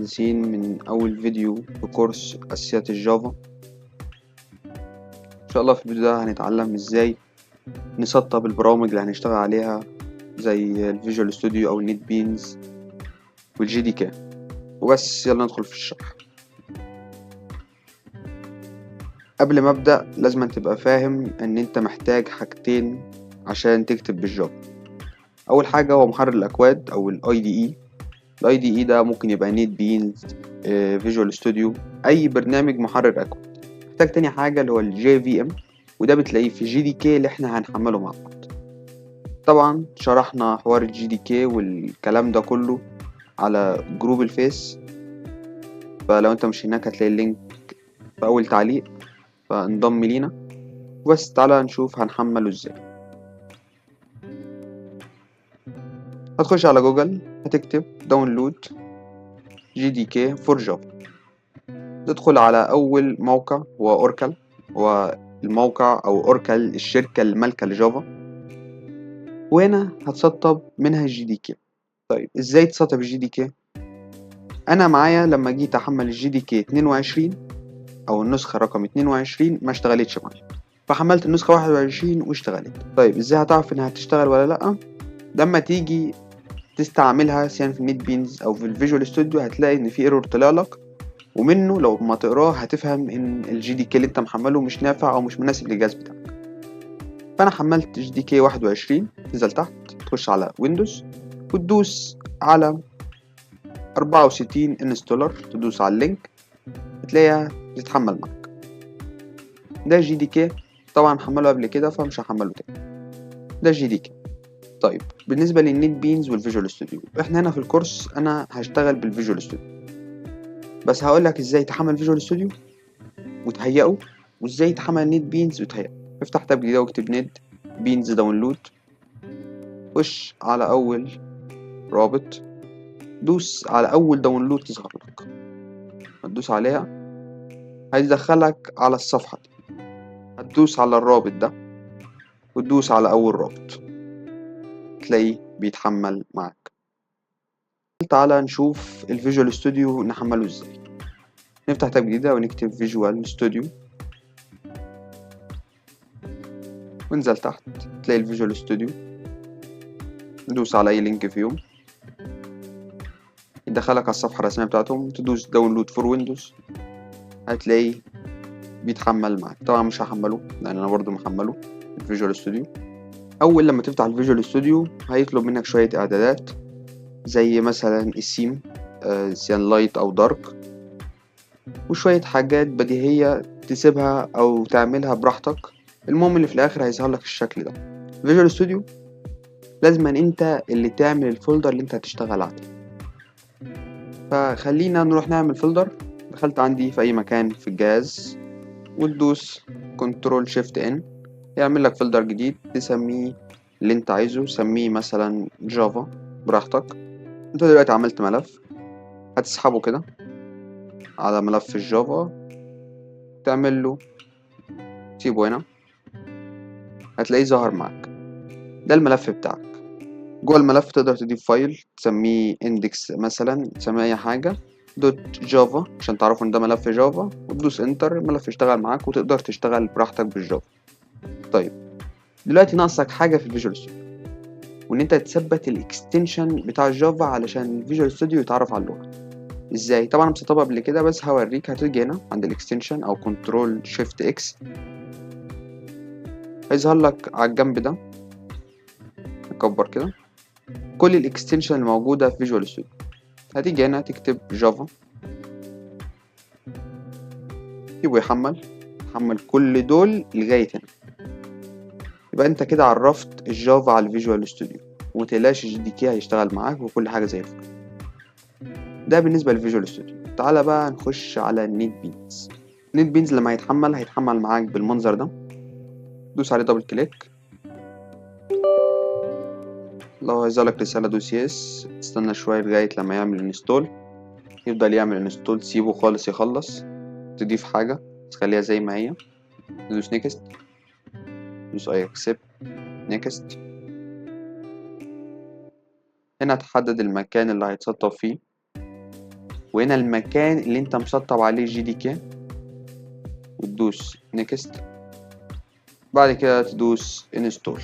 مهندسين من أول فيديو في كورس أساسيات الجافا. إن شاء الله في الفيديو ده هنتعلم إزاي نسطب البرامج اللي هنشتغل عليها زي الفيجوال ستوديو أو النت بينز والجي دي كي. وبس يلا ندخل في الشرح. قبل ما أبدأ لازم تبقى فاهم إن أنت محتاج حاجتين عشان تكتب بالجافا. أول حاجة هو محرر الأكواد أو ال IDE. ال IDE ده ممكن يبقى نت بينز، فيجوال ستوديو، أي برنامج محرر أكواد. محتاج تاني حاجة اللي هو ال JVM، وده بتلاقيه في جي دي كي اللي احنا هنحمله مع بعض. طبعا شرحنا حوار الجي دي كي والكلام ده كله على جروب الفيس، فلو انت مش هناك هتلاقي اللينك في اول تعليق، فانضم لينا. بس تعالى نشوف هنحمله ازاي. هتخش على جوجل، هتكتب داونلود جي دي كي فور جافا، تدخل على اول موقع هو اوركل، هو الموقع او اوركل الشركة المالكة لجافا، وهنا هتسطب منها الجي دي كي. طيب ازاي تسطب الجي دي كي؟ انا معايا لما جيت احمل الجي دي كي 22 او النسخه رقم 22 ما اشتغلتش معايا، فحملت النسخه 21 واشتغلت. طيب ازاي هتعرف انها هتشتغل ولا لا؟ لما تيجي تستعملها سواء في النت بينز او في الفيجوال ستوديو هتلاقي ان في ايرور طلع لك، ومنه لو ما تقراه هتفهم ان الجي دي كي اللي انت محمله مش نافع او مش مناسب للجهاز بتاعك. فانا حملت جي دي كي 21. تنزل تحت، تخش على ويندوز وتدوس على 64 انستولر، تدوس على اللينك هتلاقيها بتتحمل معاك. ده جي دي كي، طبعا حمله قبل كده فمش هحمله تاني. ده جي دي كي. طيب بالنسبه للنت بينز والفيجوال ستوديو، احنا هنا في الكورس انا هشتغل بالفيجوال ستوديو، بس هقول لك ازاي تحمل فيجوال ستوديو وتهيئه، وازاي تحمل نت بينز وتهيئه. افتح تاب جديده واكتب نت بينز داونلود، خش على اول رابط، دوس على اول داونلود تظهر لك، هتدوس عليها هيدخلك على الصفحه دي، هتدوس على الرابط ده وتدوس على اول رابط تلاقيه بيتحمل معاك. تعالى نشوف الفيجوال ستوديو نحمله ازاي. نفتح تاب جديدة ونكتب فيجوال ستوديو، وننزل تحت تلاقي الفيجوال ستوديو، ندوس على اي لينك فيهم يدخلك على الصفحة الرسمية بتاعتهم، تدوس داونلود فور ويندوز هتلاقيه بيتحمل معاك. طبعا مش هحمله لان انا برضو محمله الفيجوال ستوديو. اول لما تفتح الفيجوال ستوديو هيطلب منك شوية اعدادات زي مثلا السيم، سيان لايت او دارك، وشوية حاجات بديهية تسيبها أو تعملها براحتك. المهم اللي في الآخر هيظهر لك الشكل ده. فيجوال ستوديو لازم أنت اللي تعمل الفولدر اللي أنت هتشتغل عليه، فخلينا نروح نعمل فولدر. دخلت عندي في أي مكان في الجهاز وتدوس كنترول شيفت ان، يعمل لك فولدر جديد تسميه اللي أنت عايزه. سميه مثلا جافا براحتك. أنت دلوقتي عملت ملف، هتسحبه كده على ملف الجافا، تعمل له سيبه هنا، هتلاقيه ظهر معاك. ده الملف بتاعك. جوه الملف تقدر تضيف فايل تسميه اندكس مثلا، تسميه اي حاجه دوت جافا عشان تعرفوا ان ده ملف جافا، وتدوس انتر الملف يشتغل معاك وتقدر تشتغل براحتك بالجافا. طيب دلوقتي ناقصك حاجه في الفيجوال ستوديو، وان انت تثبت الاكستنشن بتاع الجافا علشان الفيجوال ستوديو يتعرف على اللغه. ازاي؟ طبعا مسطبها قبل كده بس هوريك. هتيجي هنا عند الاكستنشن او كنترول شيفت اكس، هيظهر لك على الجنب ده، نكبر كده كل الاكستنشن الموجوده في فيجوال ستوديو. هتيجي هنا تكتب جافا، يبقى يحمل كل دول لغايه هنا. يبقى انت كده عرفت الجافا على الفيجوال ستوديو، ومتقلقش الجي دي كي هيشتغل معاك وكل حاجه زي الفل. ده بالنسبه للفيجوال ستوديو. تعالى بقى نخش على النت بينز. النت بينز لما هيتحمل معاك بالمنظر ده. دوس عليه دبل كليك، لو هيظهر لك رساله دوس يس، تستنى شويه لغايه لما يعمل انستول. يفضل يعمل انستول، تسيبه خالص يخلص. تضيف حاجه تخليها زي ما هي، تدوس نيكست، دوس اي اكسبت، نيكست. هنا تحدد المكان اللي هيتسطب فيه وهنا المكان اللي انت مسطب عليه جي دي كي، وتدوس نيكست. بعد كده تدوس انستول.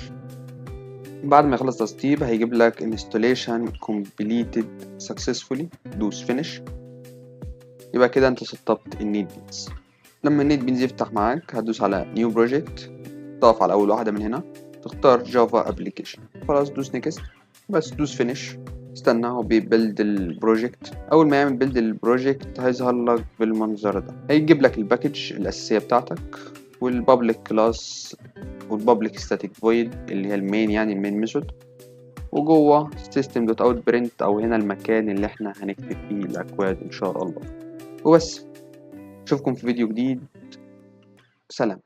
بعد ما يخلص تسطيب هيجيب لك installation completed successfully، دوس finish. يبقى كده انت سطبت النيت بينز. لما النيت بينز يفتح معاك هتدوس على نيو بروجكت، تقف على اول واحده من هنا، تختار جافا ابلكيشن، خلاص دوس نيكست، بس دوس فينيش. استنى هو بيبلد البروجكت. اول ما يعمل بيلد البروجكت هيظهر لك بالمنظر ده، هيجيب لك الباكج الاساسيه بتاعتك والبابليك كلاس والبابليك ستاتيك فويد اللي هي المين، يعني المين ميثود، وجوه system.out.print او هنا المكان اللي احنا هنكتب فيه الاكواد ان شاء الله. وبس. اشوفكم في فيديو جديد. سلام.